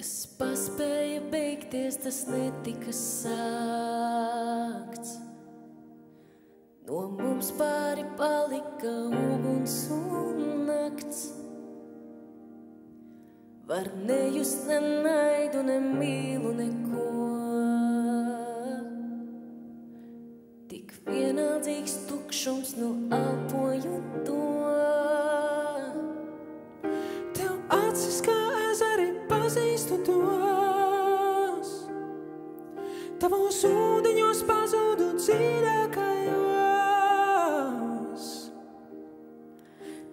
Kas paspēja beigties, tas netika sākts. No mums pāri palika uguns un nakts. Var nejust ne naidu, ne mīlu, neko. Tik vienaldzīgs tukšums, nu elpoju to. Tev acis kā ezeri pazīstu tos. Tavos ūdeņos pazudu dziļākajos.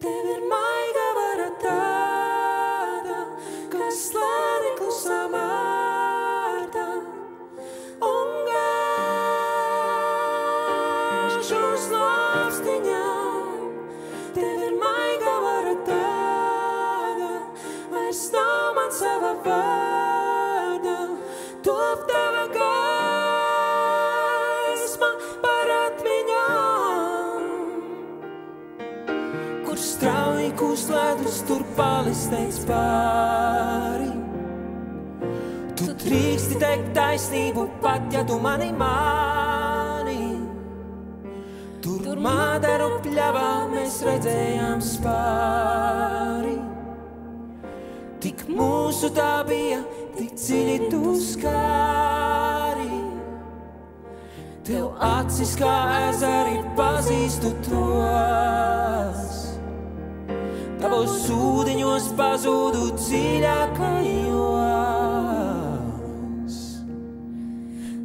Tev ir maiga vara tāda, kas slēni klusā mārta un gāž uz lāpstiņām. Tev ir maiga vara tāda, vairs nav man sava vārda, top tava gaisma par atmiņām. Kur strauji kūst ledus, tur palisteic pāri. Tu drīksti teikt taisnību, pat ja tu mani mani. Tur mādaru pļavā mēs redzējām spāri. Tik mūsu tā bija, tik dziļi tu skāri. Tev acis kā ezeri pazīstu tos. Tavos ūdeņos pazudu dziļākajos.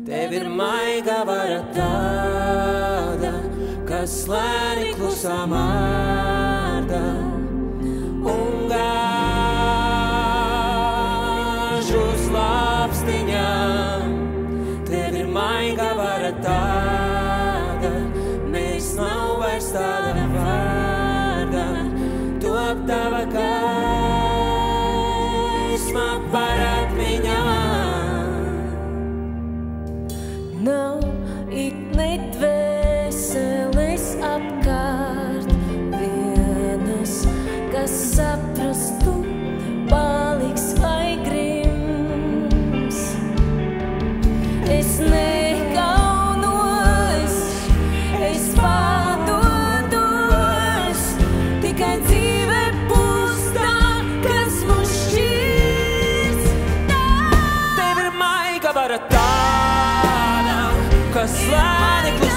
Tev ir maiga vara tāda, kas slēni klusā mārta un gāž uz lāpstiņām. Tev ir maiga vara tāda, mēs nav vairs tāda vārda, top tava gaisma par atmiņām. Nav it ne dvēseles apkārt vienas, kas saprastu, paliks vai grims. Es nekaunos, es padodos, tikai dzīve būs tā, kas mūs šķirs. Tev ir maiga vara tāda, kas slēni klusā